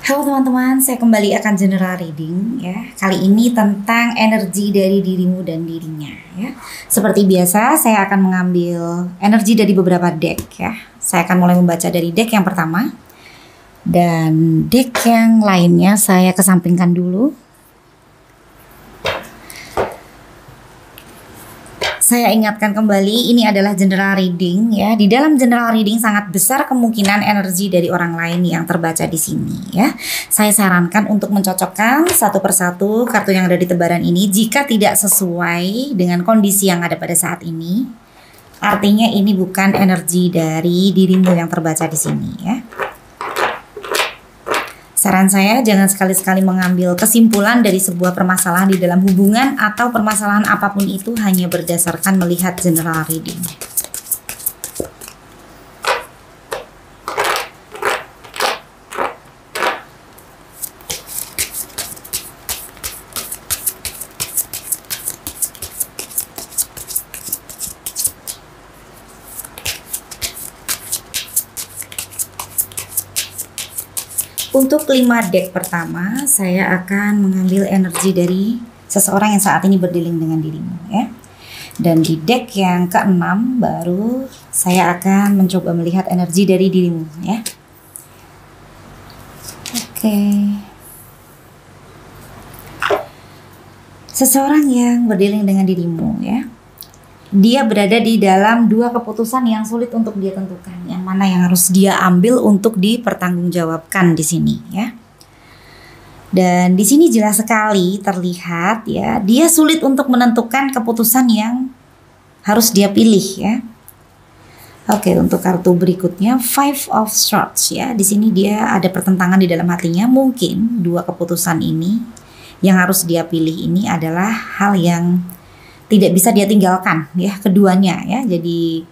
Halo teman-teman, saya kembali akan general reading ya. Kali ini tentang energi dari dirimu dan dirinya ya. Seperti biasa, saya akan mengambil energi dari beberapa deck ya. Saya akan mulai membaca dari deck yang pertama. Dan deck yang lainnya saya kesampingkan dulu. Saya ingatkan kembali, ini adalah general reading ya. Di dalam general reading sangat besar kemungkinan energi dari orang lain yang terbaca di sini ya. Saya sarankan untuk mencocokkan satu persatu kartu yang ada di tebaran ini. Jika tidak sesuai dengan kondisi yang ada pada saat ini, artinya ini bukan energi dari dirimu yang terbaca di sini ya. Saran saya jangan sekali-sekali mengambil kesimpulan dari sebuah permasalahan di dalam hubungan atau permasalahan apapun itu hanya berdasarkan melihat general reading. Untuk 5 deck pertama, saya akan mengambil energi dari seseorang yang saat ini berdealing dengan dirimu ya. Dan di deck yang ke-6 baru saya akan mencoba melihat energi dari dirimu ya. Oke. Seseorang yang berdealing dengan dirimu ya. Dia berada di dalam dua keputusan yang sulit untuk dia tentukan. Yang mana yang harus dia ambil untuk dipertanggungjawabkan di sini ya. Dan di sini jelas sekali terlihat ya, dia sulit untuk menentukan keputusan yang harus dia pilih ya. Oke, untuk kartu berikutnya Five of Swords ya. Di sini dia ada pertentangan di dalam hatinya. Mungkin dua keputusan ini yang harus dia pilih ini adalah hal yang tidak bisa dia tinggalkan ya, keduanya ya. Jadi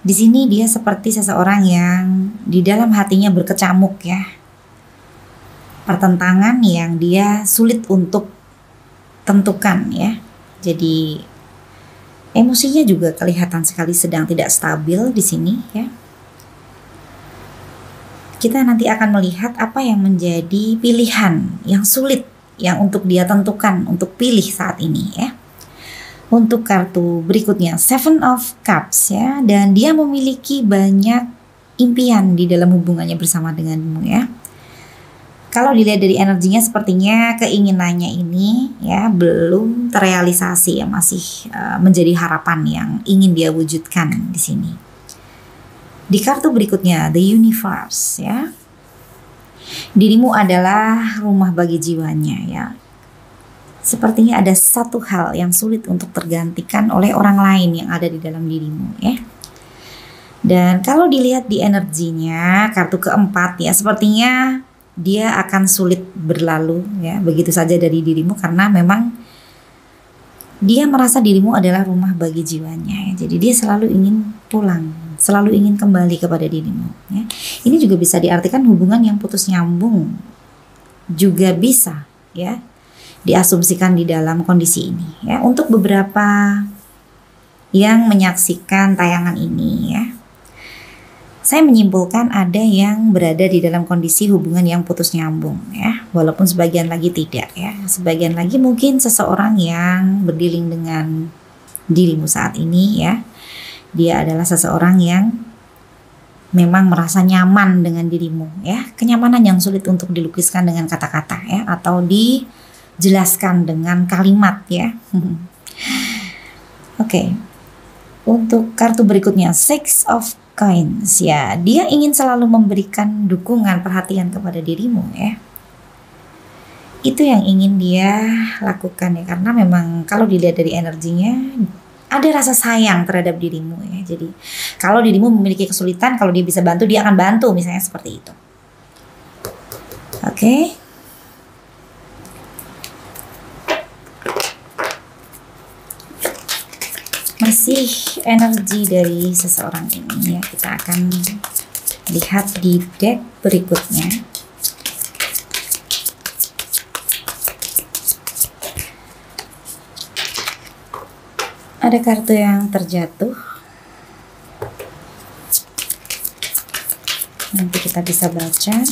di sini dia seperti seseorang yang di dalam hatinya berkecamuk ya. Pertentangan yang dia sulit untuk tentukan ya. Jadi emosinya juga kelihatan sekali sedang tidak stabil di sini ya. Kita nanti akan melihat apa yang menjadi pilihan yang sulit yang untuk dia tentukan untuk pilih saat ini ya. Untuk kartu berikutnya Seven of Cups ya, dan dia memiliki banyak impian di dalam hubungannya bersama denganmu ya. Kalau dilihat dari energinya sepertinya keinginannya ini ya belum terrealisasi ya, masih menjadi harapan yang ingin dia wujudkan di sini. Di kartu berikutnya The Universe ya. Dirimu adalah rumah bagi jiwanya ya. Sepertinya ada satu hal yang sulit untuk tergantikan oleh orang lain yang ada di dalam dirimu ya. Dan kalau dilihat di energinya kartu keempat ya, sepertinya dia akan sulit berlalu ya begitu saja dari dirimu karena memang dia merasa dirimu adalah rumah bagi jiwanya ya. Jadi dia selalu ingin pulang, selalu ingin kembali kepada dirimu ya. Ini juga bisa diartikan hubungan yang putus nyambung juga bisa ya diasumsikan di dalam kondisi ini ya. Untuk beberapa yang menyaksikan tayangan ini ya, saya menyimpulkan ada yang berada di dalam kondisi hubungan yang putus nyambung ya, walaupun sebagian lagi tidak ya. Sebagian lagi mungkin seseorang yang berdealing dengan dirimu saat ini ya, dia adalah seseorang yang memang merasa nyaman dengan dirimu ya. Kenyamanan yang sulit untuk dilukiskan dengan kata-kata ya, atau dijelaskan dengan kalimat ya. Oke. Untuk kartu berikutnya Six of Coins ya, dia ingin selalu memberikan dukungan perhatian kepada dirimu ya. Itu yang ingin dia lakukan ya, karena memang kalau dilihat dari energinya ada rasa sayang terhadap dirimu ya. Jadi kalau dirimu memiliki kesulitan, kalau dia bisa bantu dia akan bantu, misalnya seperti itu. Oke. Masih energi dari seseorang ini ya, kita akan lihat di deck berikutnya. Ada kartu yang terjatuh. Nanti kita bisa baca.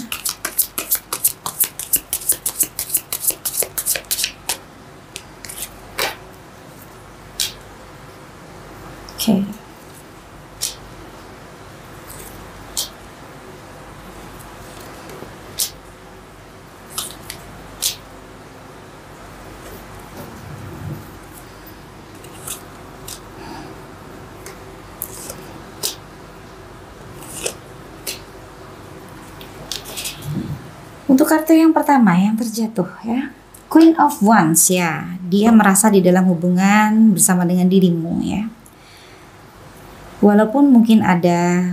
Untuk kartu yang pertama yang terjatuh ya, Queen of Wands ya, dia merasa di dalam hubungan bersama dengan dirimu ya. Walaupun mungkin ada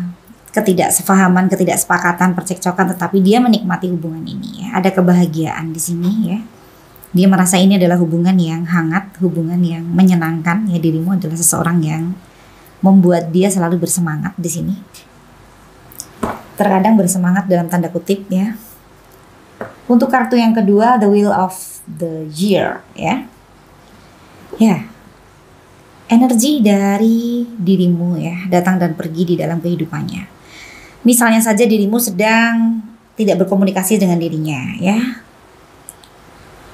ketidaksepahaman, ketidaksepakatan, percekcokan, tetapi dia menikmati hubungan ini ya. Ada kebahagiaan di sini ya. Dia merasa ini adalah hubungan yang hangat, hubungan yang menyenangkan ya. Dirimu adalah seseorang yang membuat dia selalu bersemangat di sini. Terkadang bersemangat dalam tanda kutip ya. Untuk kartu yang kedua, the Wheel of the Year ya. Ya. Energi dari dirimu ya, datang dan pergi di dalam kehidupannya. Misalnya saja dirimu sedang tidak berkomunikasi dengan dirinya ya.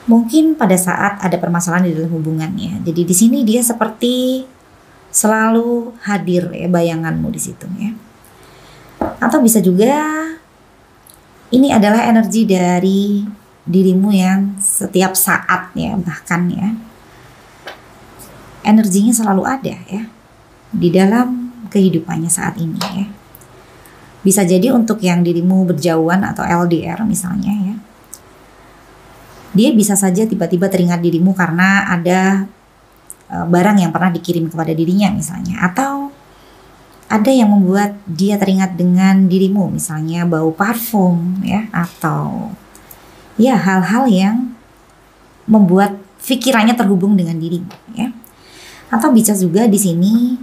Mungkin pada saat ada permasalahan di dalam hubungannya. Jadi di sini dia seperti selalu hadir ya, bayanganmu di situ ya. Atau bisa juga ini adalah energi dari dirimu yang setiap saat ya, bahkan ya, energinya selalu ada ya di dalam kehidupannya saat ini ya. Bisa jadi untuk yang dirimu berjauhan atau LDR misalnya ya, dia bisa saja tiba-tiba teringat dirimu karena ada barang yang pernah dikirim kepada dirinya misalnya, atau ada yang membuat dia teringat dengan dirimu, misalnya bau parfum ya, atau ya hal-hal yang membuat pikirannya terhubung dengan dirimu ya. Atau bisa juga di sini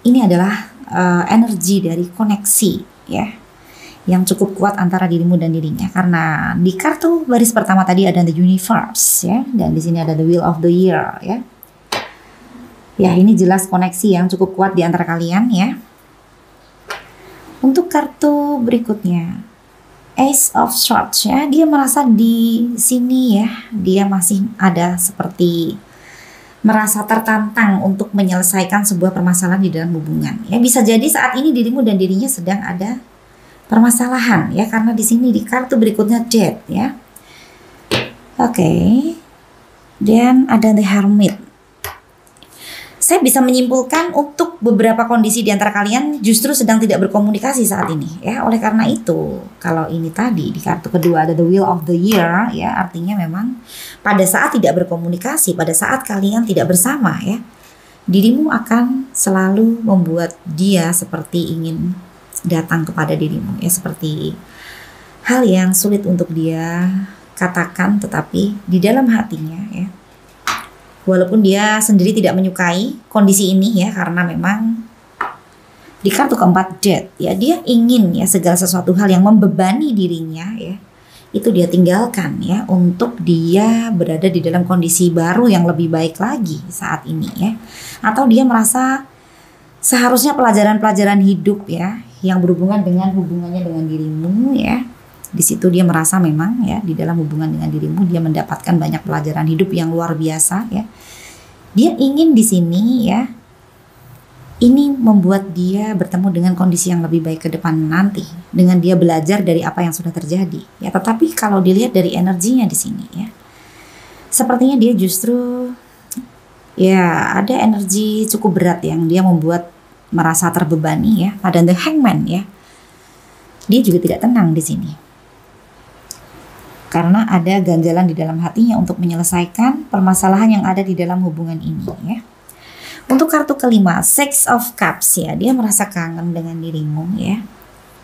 ini adalah energi dari koneksi ya, yang cukup kuat antara dirimu dan dirinya, karena di kartu baris pertama tadi ada the universe ya, dan di sini ada the wheel of the year ya. Ya, ini jelas koneksi yang cukup kuat di antara kalian ya. Untuk kartu berikutnya, Ace of Swords ya, dia merasa di sini ya, dia masih ada seperti merasa tertantang untuk menyelesaikan sebuah permasalahan di dalam hubungan. Ya, bisa jadi saat ini dirimu dan dirinya sedang ada permasalahan ya, karena di sini di kartu berikutnya Death ya. Oke. Dan ada the Hermit. Saya bisa menyimpulkan untuk beberapa kondisi di antara kalian justru sedang tidak berkomunikasi saat ini ya. Oleh karena itu, kalau ini tadi di kartu kedua ada the wheel of the year ya, artinya memang pada saat tidak berkomunikasi, pada saat kalian tidak bersama ya, dirimu akan selalu membuat dia seperti ingin datang kepada dirimu ya, seperti hal yang sulit untuk dia katakan, tetapi di dalam hatinya ya, walaupun dia sendiri tidak menyukai kondisi ini ya, karena memang di kartu keempat Death ya, dia ingin ya segala sesuatu hal yang membebani dirinya ya, itu dia tinggalkan ya, untuk dia berada di dalam kondisi baru yang lebih baik lagi saat ini ya. Atau dia merasa seharusnya pelajaran-pelajaran hidup ya, yang berhubungan dengan hubungannya dengan dirimu ya, di situ dia merasa memang ya, di dalam hubungan dengan dirimu dia mendapatkan banyak pelajaran hidup yang luar biasa ya. Dia ingin di sini ya, ini membuat dia bertemu dengan kondisi yang lebih baik ke depan nanti, dengan dia belajar dari apa yang sudah terjadi ya. Tetapi kalau dilihat dari energinya di sini ya, sepertinya dia justru ya ada energi cukup berat yang dia membuat merasa terbebani ya. Ada the Hangman ya, dia juga tidak tenang di sini, karena ada ganjalan di dalam hatinya untuk menyelesaikan permasalahan yang ada di dalam hubungan ini ya. Untuk kartu kelima, Six of Cups ya, dia merasa kangen dengan dirimu ya.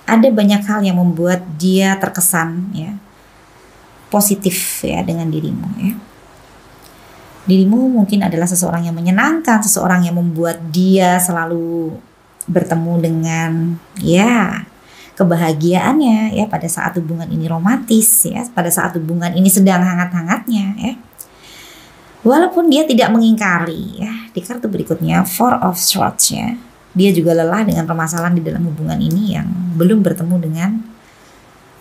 Ada banyak hal yang membuat dia terkesan ya positif ya dengan dirimu ya. Dirimu mungkin adalah seseorang yang menyenangkan, seseorang yang membuat dia selalu bertemu dengan ya kebahagiaannya ya, pada saat hubungan ini romantis ya, pada saat hubungan ini sedang hangat-hangatnya ya. Walaupun dia tidak mengingkari ya, di kartu berikutnya Four of Swords ya, dia juga lelah dengan permasalahan di dalam hubungan ini yang belum bertemu dengan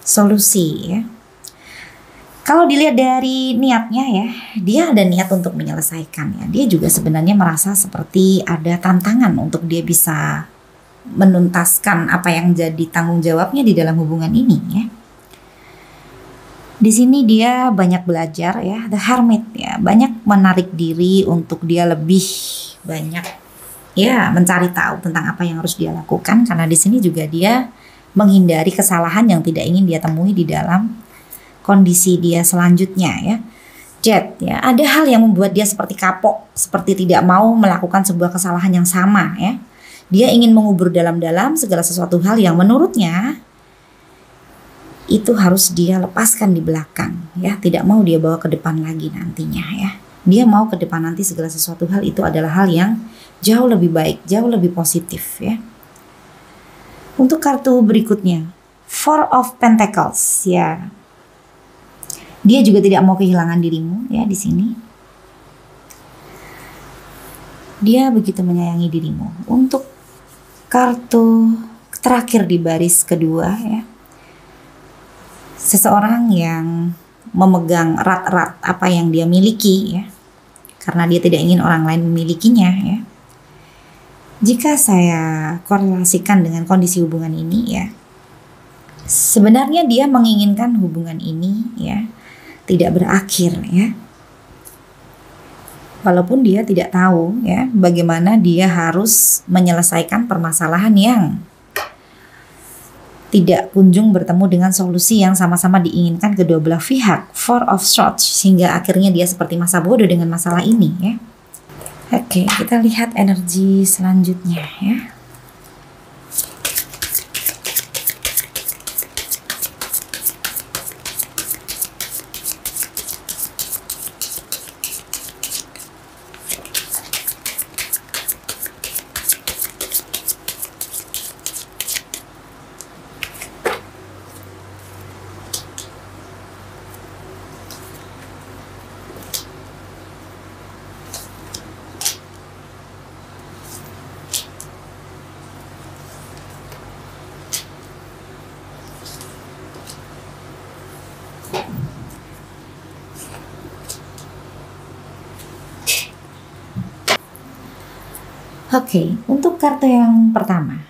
solusi ya. Kalau dilihat dari niatnya ya, dia ada niat untuk menyelesaikan ya. Dia juga sebenarnya merasa seperti ada tantangan untuk dia bisa menuntaskan apa yang jadi tanggung jawabnya di dalam hubungan ini ya. Di sini dia banyak belajar ya, the Hermit ya, banyak menarik diri untuk dia lebih banyak ya mencari tahu tentang apa yang harus dia lakukan, karena di sini juga dia menghindari kesalahan yang tidak ingin dia temui di dalam kondisi dia selanjutnya ya. Jet ya, ada hal yang membuat dia seperti kapok, seperti tidak mau melakukan sebuah kesalahan yang sama ya. Dia ingin mengubur dalam-dalam segala sesuatu hal yang menurutnya itu harus dia lepaskan di belakang ya, tidak mau dia bawa ke depan lagi nantinya ya. Dia mau ke depan nanti segala sesuatu hal itu adalah hal yang jauh lebih baik, jauh lebih positif ya. Untuk kartu berikutnya, Four of Pentacles ya. Dia juga tidak mau kehilangan dirimu ya di sini. Dia begitu menyayangi dirimu. Untuk kartu terakhir di baris kedua ya. Seseorang yang memegang erat-erat apa yang dia miliki ya. Karena dia tidak ingin orang lain memilikinya ya. Jika saya korelasikan dengan kondisi hubungan ini ya, sebenarnya dia menginginkan hubungan ini ya tidak berakhir ya. Walaupun dia tidak tahu ya bagaimana dia harus menyelesaikan permasalahan yang tidak kunjung bertemu dengan solusi yang sama-sama diinginkan kedua belah pihak. Four of Swords, sehingga akhirnya dia seperti masa bodoh dengan masalah ini ya. Oke, kita lihat energi selanjutnya ya. Oke, untuk kartu yang pertama,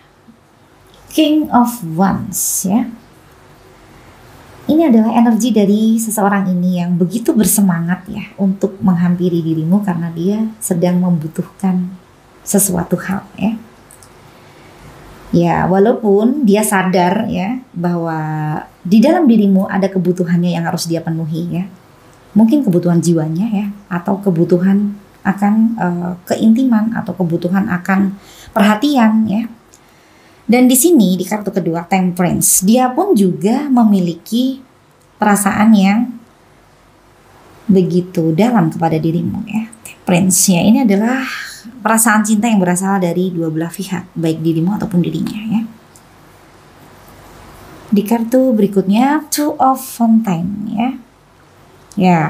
King of Wands ya. Ini adalah energi dari seseorang ini yang begitu bersemangat ya untuk menghampiri dirimu karena dia sedang membutuhkan sesuatu hal ya. Ya, walaupun dia sadar ya bahwa di dalam dirimu ada kebutuhannya yang harus dia penuhi ya. Mungkin kebutuhan jiwanya ya, atau kebutuhan akan keintiman, atau kebutuhan akan perhatian ya. Dan di sini di kartu kedua Temperance, dia pun juga memiliki perasaan yang begitu dalam kepada dirimu ya. Temperance ya, ini adalah perasaan cinta yang berasal dari dua belah pihak, baik dirimu ataupun dirinya ya. Di kartu berikutnya Two of Fontaine ya. Ya,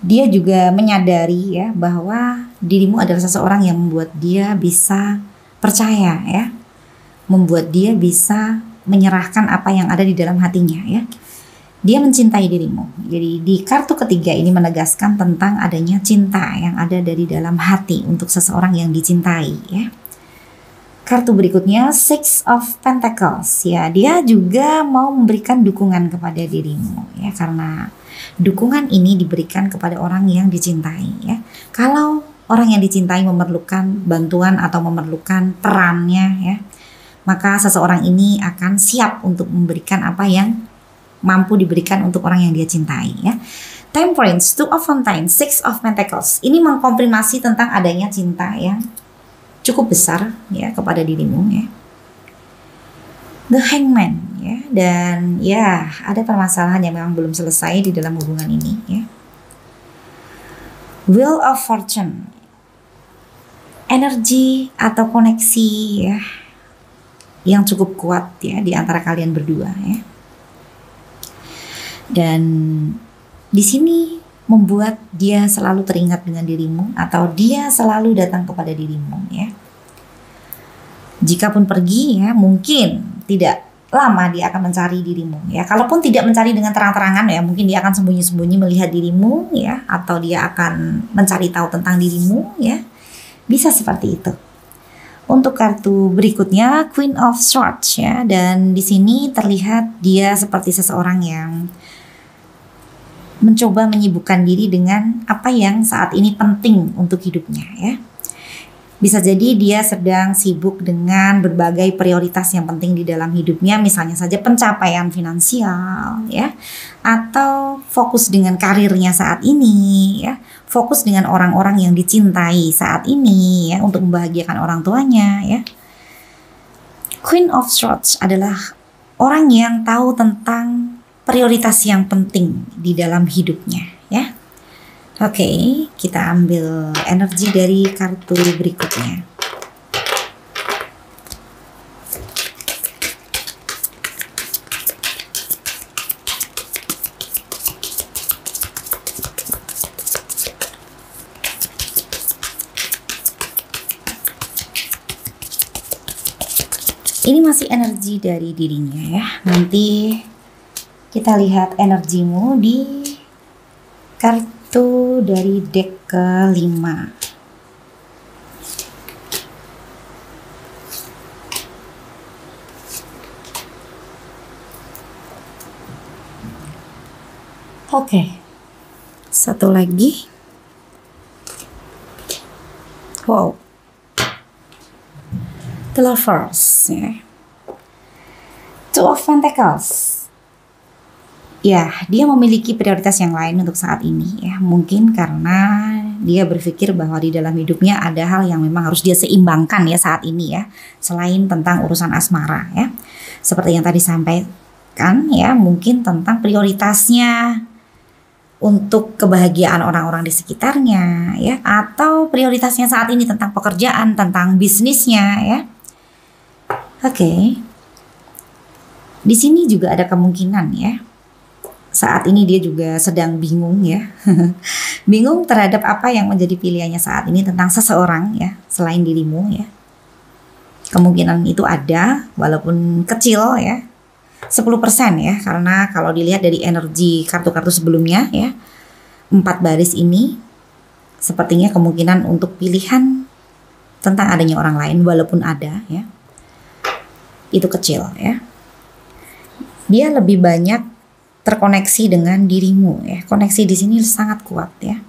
dia juga menyadari ya bahwa dirimu adalah seseorang yang membuat dia bisa percaya ya. Membuat dia bisa menyerahkan apa yang ada di dalam hatinya ya. Dia mencintai dirimu. Jadi di kartu ketiga ini menegaskan tentang adanya cinta yang ada dari dalam hati untuk seseorang yang dicintai ya. Kartu berikutnya Six of Pentacles ya. Dia juga mau memberikan dukungan kepada dirimu ya, karena dukungan ini diberikan kepada orang yang dicintai ya. Kalau orang yang dicintai memerlukan bantuan atau memerlukan perannya ya, maka seseorang ini akan siap untuk memberikan apa yang mampu diberikan untuk orang yang dia cintai ya. Temperance, Two of Fontaine, Six of Pentacles. Ini mengkonfirmasi tentang adanya cinta yang cukup besar ya kepada dirimu ya. The Hangman ya, dan ya ada permasalahan yang memang belum selesai di dalam hubungan ini ya. Wheel of Fortune, energi atau koneksi ya yang cukup kuat ya di antara kalian berdua ya. Dan di sini membuat dia selalu teringat dengan dirimu, atau dia selalu datang kepada dirimu ya. Jikapun pergi ya, mungkin tidak lama dia akan mencari dirimu ya. Kalaupun tidak mencari dengan terang-terangan ya, mungkin dia akan sembunyi-sembunyi melihat dirimu ya, atau dia akan mencari tahu tentang dirimu ya. Bisa seperti itu. Untuk kartu berikutnya Queen of Swords ya, dan di sini terlihat dia seperti seseorang yang mencoba menyibukkan diri dengan apa yang saat ini penting untuk hidupnya ya. Bisa jadi dia sedang sibuk dengan berbagai prioritas yang penting di dalam hidupnya, misalnya saja pencapaian finansial ya, atau fokus dengan karirnya saat ini ya, fokus dengan orang-orang yang dicintai saat ini ya, untuk membahagiakan orang tuanya ya. Queen of Swords adalah orang yang tahu tentang prioritas yang penting di dalam hidupnya ya. Oke, kita ambil energi dari kartu berikutnya. Ini masih energi dari dirinya ya. Nanti kita lihat energimu di kartu dari deck kelima. Oke. Satu lagi. Wow. The Lovers ya. Two of Pentacles. Ya, dia memiliki prioritas yang lain untuk saat ini ya. Mungkin karena dia berpikir bahwa di dalam hidupnya ada hal yang memang harus dia seimbangkan ya saat ini ya. Selain tentang urusan asmara ya. Seperti yang tadi sampaikan ya, mungkin tentang prioritasnya untuk kebahagiaan orang-orang di sekitarnya ya, atau prioritasnya saat ini tentang pekerjaan, tentang bisnisnya ya. Oke. Di sini juga ada kemungkinan ya. Saat ini dia juga sedang bingung ya. Bingung terhadap apa yang menjadi pilihannya saat ini tentang seseorang ya, selain dirimu ya. Kemungkinan itu ada walaupun kecil ya. 10% ya, karena kalau dilihat dari energi kartu-kartu sebelumnya ya, 4 baris ini sepertinya kemungkinan untuk pilihan tentang adanya orang lain walaupun ada ya. Itu kecil ya. Dia lebih banyak terkoneksi dengan dirimu ya. Koneksi di sini sangat kuat ya.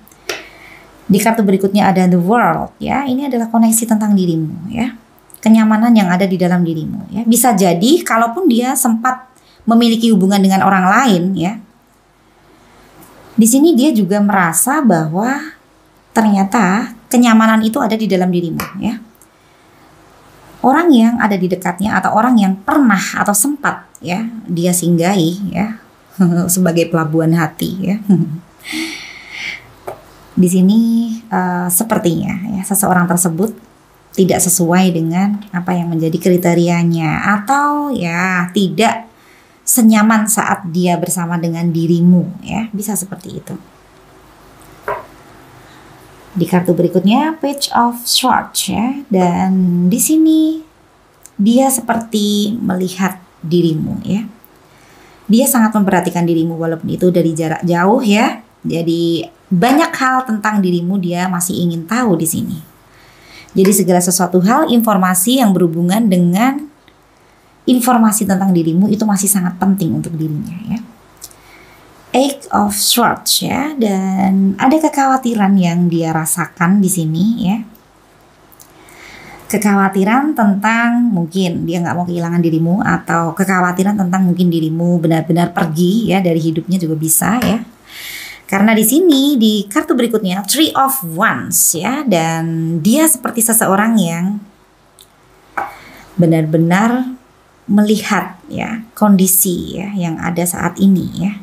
Di kartu berikutnya ada The World ya. Ini adalah koneksi tentang dirimu ya. Kenyamanan yang ada di dalam dirimu ya. Bisa jadi kalaupun dia sempat memiliki hubungan dengan orang lain ya. Di sini dia juga merasa bahwa ternyata kenyamanan itu ada di dalam dirimu ya. Orang yang ada di dekatnya atau orang yang pernah atau sempat ya dia singgahi ya sebagai pelabuhan hati ya. Di sini sepertinya ya seseorang tersebut tidak sesuai dengan apa yang menjadi kriterianya atau ya tidak senyaman saat dia bersama dengan dirimu ya, bisa seperti itu. Di kartu berikutnya Page of Swords ya, dan di sini dia seperti melihat dirimu ya. Dia sangat memperhatikan dirimu walaupun itu dari jarak jauh ya. Jadi banyak hal tentang dirimu dia masih ingin tahu di sini. Jadi segala sesuatu hal, informasi yang berhubungan dengan informasi tentang dirimu itu masih sangat penting untuk dirinya ya. Eight of Swords ya, dan ada kekhawatiran yang dia rasakan di sini ya. Kekhawatiran tentang mungkin dia nggak mau kehilangan dirimu, atau kekhawatiran tentang mungkin dirimu benar-benar pergi ya dari hidupnya juga bisa ya. Karena di sini di kartu berikutnya Three of Wands ya, dan dia seperti seseorang yang benar-benar melihat ya kondisi ya yang ada saat ini ya.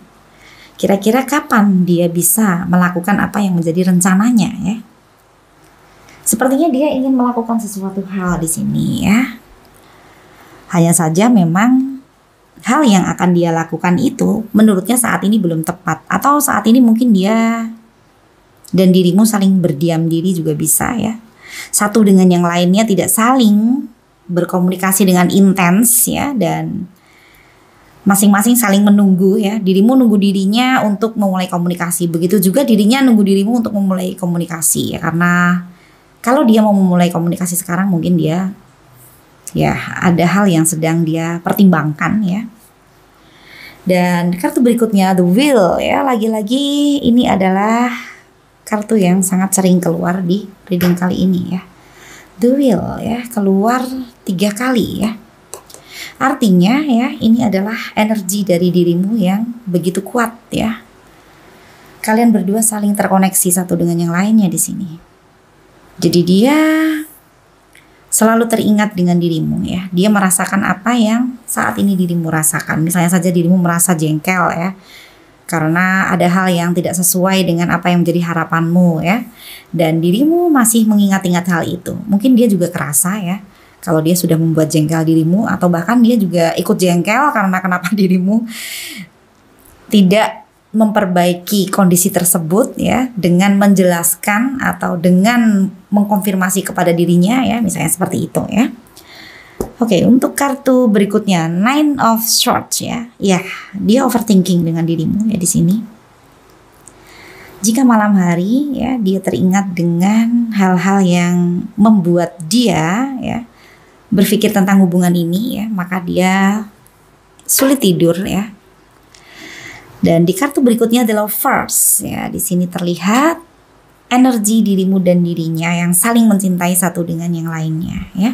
Kira-kira kapan dia bisa melakukan apa yang menjadi rencananya ya? Sepertinya dia ingin melakukan sesuatu hal di sini ya. Hanya saja memang hal yang akan dia lakukan itu menurutnya saat ini belum tepat, atau saat ini mungkin dia dan dirimu saling berdiam diri juga bisa ya. Satu dengan yang lainnya tidak saling berkomunikasi dengan intens ya, dan masing-masing saling menunggu ya. Dirimu nunggu dirinya untuk memulai komunikasi, begitu juga dirinya nunggu dirimu untuk memulai komunikasi ya. Karena kalau dia mau memulai komunikasi sekarang mungkin dia ya ada hal yang sedang dia pertimbangkan ya. Dan kartu berikutnya The Wheel ya, lagi-lagi ini adalah kartu yang sangat sering keluar di reading kali ini ya. The Wheel ya, keluar 3 kali ya. Artinya ya, ini adalah energi dari dirimu yang begitu kuat ya. Kalian berdua saling terkoneksi satu dengan yang lainnya di sini. Jadi dia selalu teringat dengan dirimu ya. Dia merasakan apa yang saat ini dirimu rasakan. Misalnya saja dirimu merasa jengkel ya, karena ada hal yang tidak sesuai dengan apa yang menjadi harapanmu ya. Dan dirimu masih mengingat-ingat hal itu. Mungkin dia juga kerasa ya, kalau dia sudah membuat jengkel dirimu, atau bahkan dia juga ikut jengkel karena kenapa dirimu tidak memperbaiki kondisi tersebut ya, dengan menjelaskan atau dengan mengkonfirmasi kepada dirinya ya, misalnya seperti itu ya. Oke, untuk kartu berikutnya Nine of Swords ya. Ya, dia overthinking dengan dirimu ya di sini. Jika malam hari ya, dia teringat dengan hal-hal yang membuat dia ya berpikir tentang hubungan ini ya, maka dia sulit tidur ya. Dan di kartu berikutnya The Lovers ya, di sini terlihat energi dirimu dan dirinya yang saling mencintai satu dengan yang lainnya ya.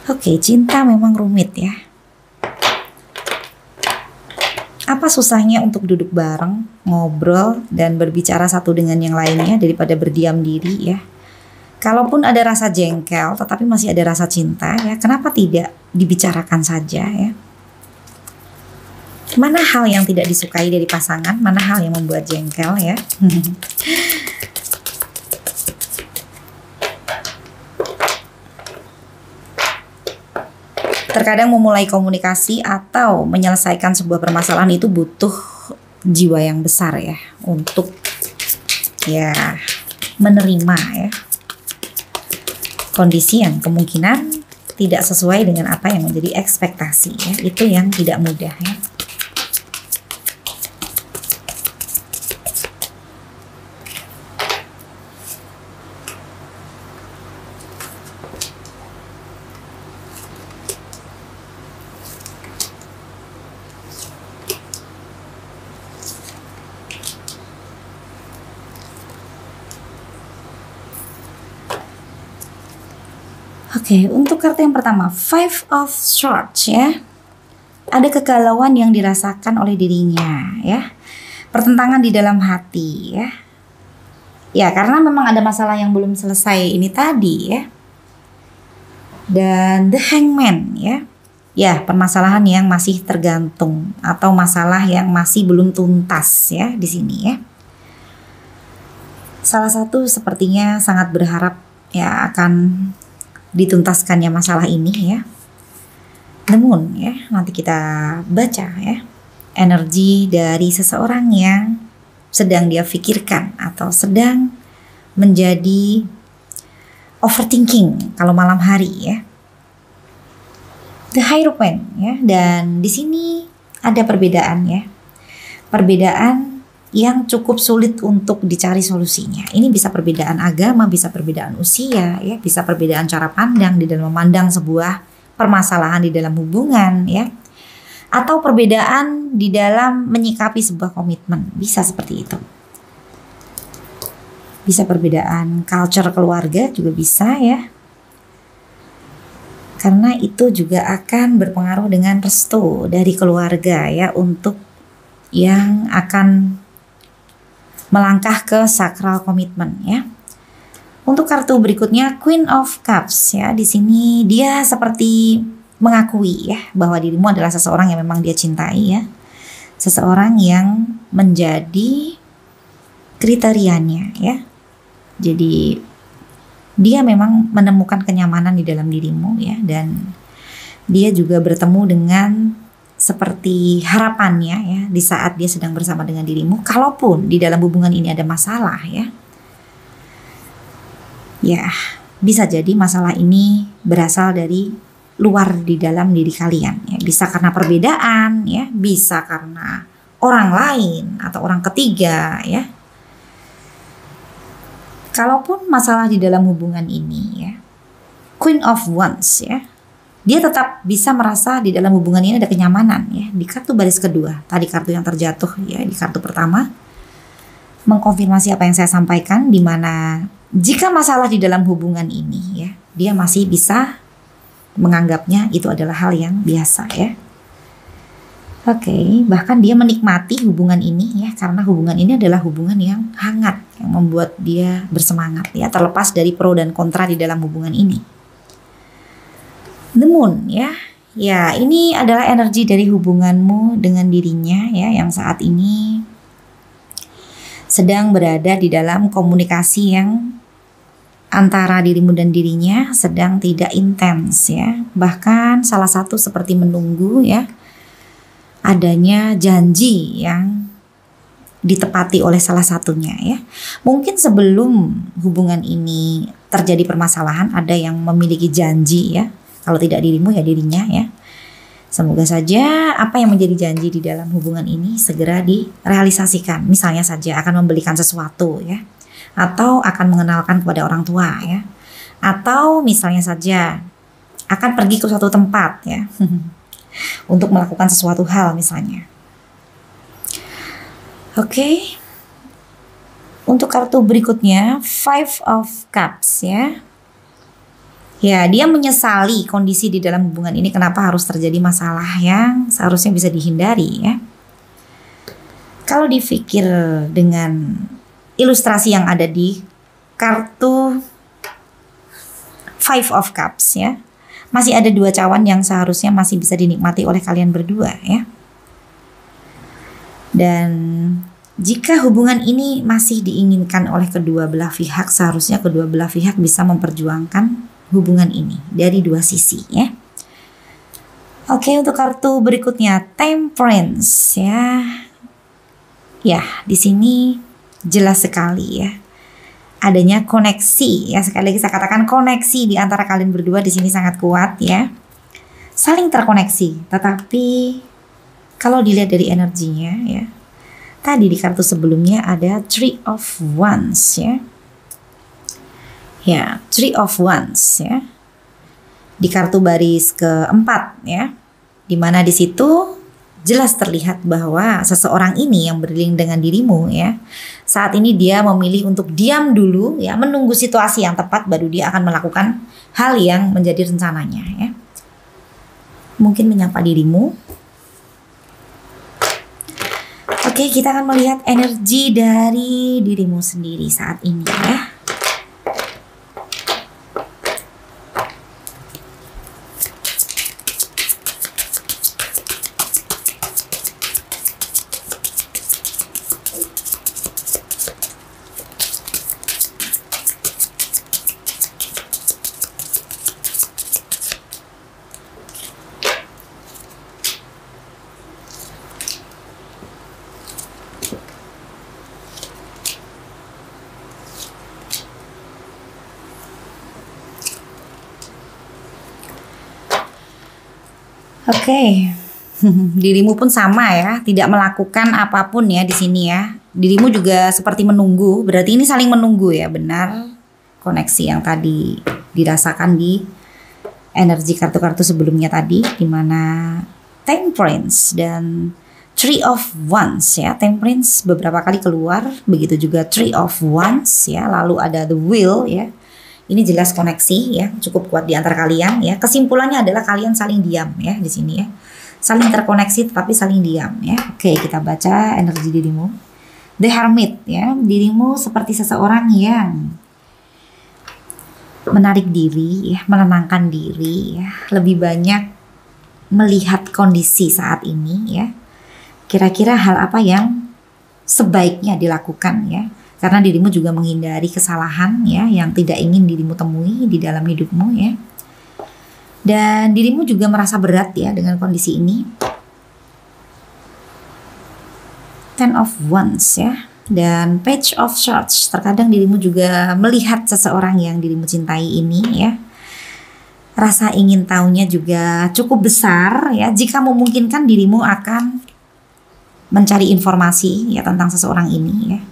Oke, cinta memang rumit ya. Apa susahnya untuk duduk bareng, ngobrol dan berbicara satu dengan yang lainnya daripada berdiam diri ya. Kalaupun ada rasa jengkel tetapi masih ada rasa cinta ya, kenapa tidak dibicarakan saja ya. Mana hal yang tidak disukai dari pasangan, mana hal yang membuat jengkel ya. Terkadang memulai komunikasi atau menyelesaikan sebuah permasalahan itu butuh jiwa yang besar ya, untuk ya menerima ya kondisi yang kemungkinan tidak sesuai dengan apa yang menjadi ekspektasi ya. Itu yang tidak mudah ya. Oke, untuk kartu yang pertama, Five of Swords ya. Ada kegalauan yang dirasakan oleh dirinya ya. Pertentangan di dalam hati ya. Ya, karena memang ada masalah yang belum selesai ini tadi ya. Dan The Hangman ya. Ya, permasalahan yang masih tergantung atau masalah yang masih belum tuntas ya di sini ya. Salah satu sepertinya sangat berharap ya akan dituntaskannya masalah ini ya. The Moon ya, nanti kita baca ya. Energi dari seseorang yang sedang dia pikirkan atau sedang menjadi overthinking kalau malam hari ya. The Hierophant ya, dan di sini ada perbedaan ya. Perbedaan yang cukup sulit untuk dicari solusinya. Ini bisa perbedaan agama, bisa perbedaan usia, ya, bisa perbedaan cara pandang di dalam memandang sebuah permasalahan di dalam hubungan, ya, atau perbedaan di dalam menyikapi sebuah komitmen, bisa seperti itu. Bisa perbedaan culture keluarga juga bisa, ya, karena itu juga akan berpengaruh dengan restu dari keluarga, ya, untuk yang akan melangkah ke sakral komitmen ya. Untuk kartu berikutnya Queen of Cups ya, di sini dia seperti mengakui ya bahwa dirimu adalah seseorang yang memang dia cintai ya. Seseorang yang menjadi kriterianya ya. Jadi dia memang menemukan kenyamanan di dalam dirimu ya, dan dia juga bertemu dengan seperti harapannya ya di saat dia sedang bersama dengan dirimu, kalaupun di dalam hubungan ini ada masalah ya. Ya, bisa jadi masalah ini berasal dari luar di dalam diri kalian ya. Bisa karena perbedaan ya, bisa karena orang lain atau orang ketiga ya. Kalaupun masalah di dalam hubungan ini ya, Queen of Wands ya, dia tetap bisa merasa di dalam hubungan ini ada kenyamanan ya. Di kartu baris kedua, tadi kartu yang terjatuh ya di kartu pertama, mengkonfirmasi apa yang saya sampaikan, di mana jika masalah di dalam hubungan ini ya, dia masih bisa menganggapnya itu adalah hal yang biasa ya. Oke, bahkan dia menikmati hubungan ini ya, karena hubungan ini adalah hubungan yang hangat, yang membuat dia bersemangat ya, terlepas dari pro dan kontra di dalam hubungan ini. The Moon ya, ya ini adalah energi dari hubunganmu dengan dirinya ya, yang saat ini sedang berada di dalam komunikasi yang antara dirimu dan dirinya sedang tidak intens ya, bahkan salah satu seperti menunggu ya, adanya janji yang ditepati oleh salah satunya ya. Mungkin sebelum hubungan ini terjadi permasalahan ada yang memiliki janji ya. Kalau tidak dirimu ya dirinya ya. Semoga saja apa yang menjadi janji di dalam hubungan ini segera direalisasikan. Misalnya saja akan membelikan sesuatu ya. Atau akan mengenalkan kepada orang tua ya. Atau misalnya saja akan pergi ke suatu tempat ya. Untuk melakukan sesuatu hal misalnya. Oke. Untuk kartu berikutnya, Five of Cups ya. Ya, dia menyesali kondisi di dalam hubungan ini, kenapa harus terjadi masalah yang seharusnya bisa dihindari ya. Kalau dipikir dengan ilustrasi yang ada di kartu Five of Cups ya, masih ada dua cawan yang seharusnya masih bisa dinikmati oleh kalian berdua ya. Dan jika hubungan ini masih diinginkan oleh kedua belah pihak, seharusnya kedua belah pihak bisa memperjuangkan hubungan ini dari dua sisi ya. Oke, untuk kartu berikutnya Temperance ya. Ya, di sini jelas sekali ya. Adanya koneksi ya, sekali lagi saya katakan koneksi di antara kalian berdua di sini sangat kuat ya. Saling terkoneksi, tetapi kalau dilihat dari energinya ya. Tadi di kartu sebelumnya ada Three of Wands ya. Ya, Three of Wands ya. Di kartu baris keempat ya. Dimana di situ jelas terlihat bahwa seseorang ini yang beriring dengan dirimu ya, saat ini dia memilih untuk diam dulu ya, menunggu situasi yang tepat baru dia akan melakukan hal yang menjadi rencananya ya. Mungkin menyapa dirimu. Oke, kita akan melihat energi dari dirimu sendiri saat ini ya. Oke, dirimu pun sama ya, tidak melakukan apapun ya di sini ya. Dirimu juga seperti menunggu, berarti ini saling menunggu ya, benar. Koneksi yang tadi dirasakan di energi kartu-kartu sebelumnya tadi, di mana Temperance dan Three of Wands ya. Temperance beberapa kali keluar, begitu juga Three of Wands ya. Lalu ada The Wheel ya. Ini jelas koneksi ya, cukup kuat di antara kalian ya. Kesimpulannya adalah kalian saling diam ya di sini ya. Saling terkoneksi tetapi saling diam ya. Oke, kita baca energi dirimu. The Hermit ya, dirimu seperti seseorang yang menarik diri ya, menenangkan diri ya. Lebih banyak melihat kondisi saat ini ya. Kira-kira hal apa yang sebaiknya dilakukan ya. Karena dirimu juga menghindari kesalahan ya yang tidak ingin dirimu temui di dalam hidupmu ya. Dan dirimu juga merasa berat ya dengan kondisi ini. Ten of Wands ya. Dan Page of Swords. Terkadang dirimu juga melihat seseorang yang dirimu cintai ini ya. Rasa ingin tahunya juga cukup besar ya. Jika memungkinkan dirimu akan mencari informasi ya tentang seseorang ini ya.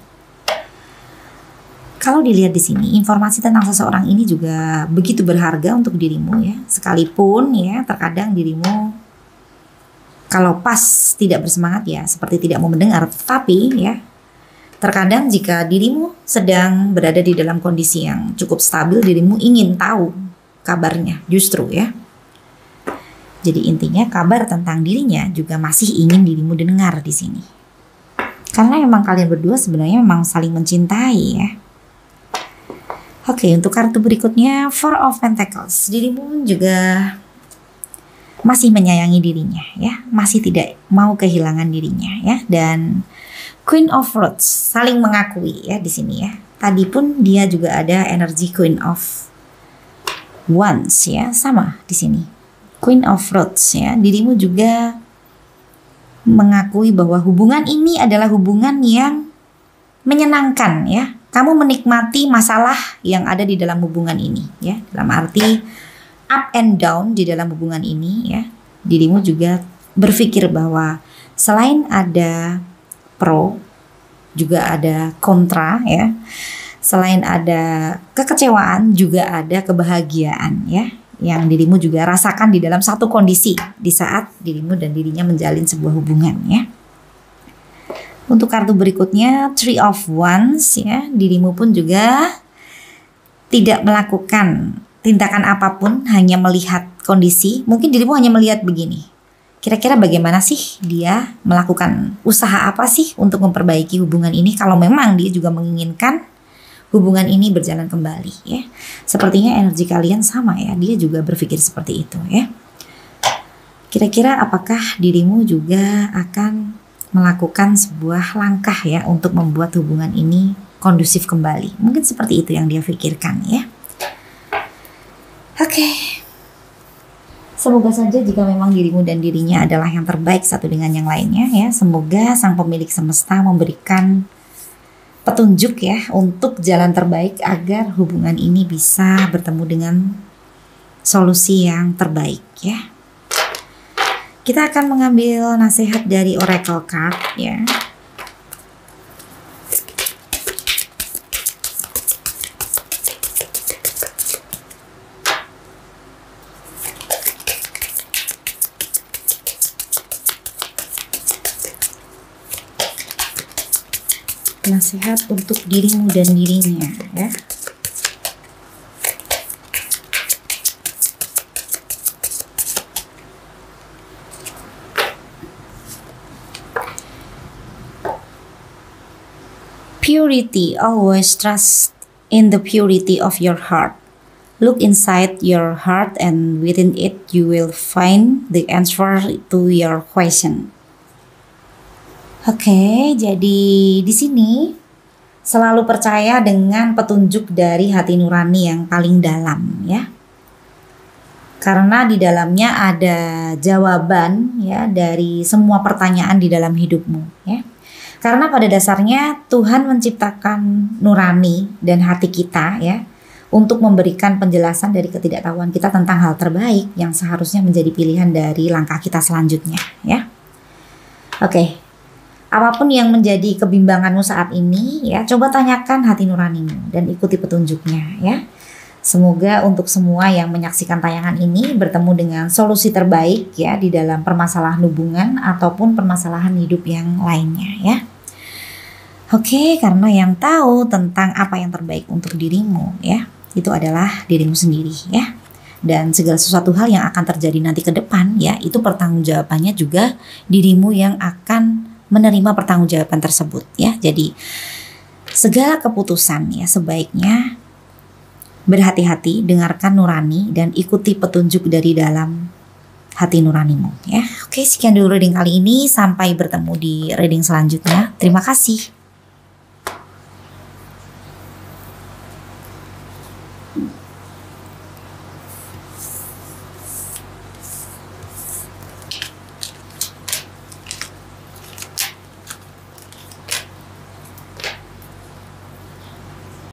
Kalau dilihat di sini, informasi tentang seseorang ini juga begitu berharga untuk dirimu ya. Sekalipun ya, terkadang dirimu kalau pas tidak bersemangat ya, seperti tidak mau mendengar. Tapi ya, Terkadang jika dirimu sedang berada di dalam kondisi yang cukup stabil, dirimu ingin tahu kabarnya justru ya. Jadi intinya kabar tentang dirinya juga masih ingin dirimu dengar di sini. Karena memang kalian berdua sebenarnya memang saling mencintai ya. Oke, untuk kartu berikutnya Four of Pentacles. Dirimu juga masih menyayangi dirinya ya, masih tidak mau kehilangan dirinya ya. Dan Queen of Rods, saling mengakui ya di sini ya. Tadi pun dia juga ada energi Queen of Wands ya, sama di sini. Queen of Rods ya, dirimu juga mengakui bahwa hubungan ini adalah hubungan yang menyenangkan ya. Kamu menikmati masalah yang ada di dalam hubungan ini ya. Dalam arti up and down di dalam hubungan ini ya. Dirimu juga berpikir bahwa selain ada pro, juga ada kontra ya. Selain ada kekecewaan, juga ada kebahagiaan ya, yang dirimu juga rasakan di dalam satu kondisi di saat dirimu dan dirinya menjalin sebuah hubungan ya. Untuk kartu berikutnya Three of Wands ya, dirimu pun juga tidak melakukan tindakan apapun, hanya melihat kondisi. Mungkin dirimu hanya melihat begini. Kira-kira bagaimana sih dia melakukan usaha apa sih untuk memperbaiki hubungan ini, kalau memang dia juga menginginkan hubungan ini berjalan kembali ya. Sepertinya energi kalian sama ya, dia juga berpikir seperti itu ya. Kira-kira apakah dirimu juga akan melakukan sebuah langkah ya untuk membuat hubungan ini kondusif kembali? Mungkin seperti itu yang dia pikirkan ya. Oke. Semoga saja jika memang dirimu dan dirinya adalah yang terbaik satu dengan yang lainnya ya. Semoga sang pemilik semesta memberikan petunjuk ya untuk jalan terbaik agar hubungan ini bisa bertemu dengan solusi yang terbaik ya. Kita akan mengambil nasihat dari Oracle Card ya. Nasihat untuk dirimu dan dirinya ya. Purity, always trust in the purity of your heart. Look inside your heart and within it you will find the answer to your question. Oke, jadi di sini selalu percaya dengan petunjuk dari hati nurani yang paling dalam ya. Karena di dalamnya ada jawaban ya dari semua pertanyaan di dalam hidupmu ya. Karena pada dasarnya Tuhan menciptakan nurani dan hati kita ya untuk memberikan penjelasan dari ketidaktahuan kita tentang hal terbaik yang seharusnya menjadi pilihan dari langkah kita selanjutnya ya. Oke. Apapun yang menjadi kebimbanganmu saat ini ya, coba tanyakan hati nuranimu dan ikuti petunjuknya ya. Semoga untuk semua yang menyaksikan tayangan ini bertemu dengan solusi terbaik ya di dalam permasalahan hubungan ataupun permasalahan hidup yang lainnya ya. Oke, karena yang tahu tentang apa yang terbaik untuk dirimu ya, itu adalah dirimu sendiri ya. Dan segala sesuatu hal yang akan terjadi nanti ke depan ya, itu pertanggungjawabannya juga dirimu yang akan menerima pertanggungjawaban tersebut ya. Jadi segala keputusan ya sebaiknya berhati-hati, dengarkan nurani dan ikuti petunjuk dari dalam hati nuranimu ya. Oke, sekian dulu reading kali ini, sampai bertemu di reading selanjutnya. Terima kasih.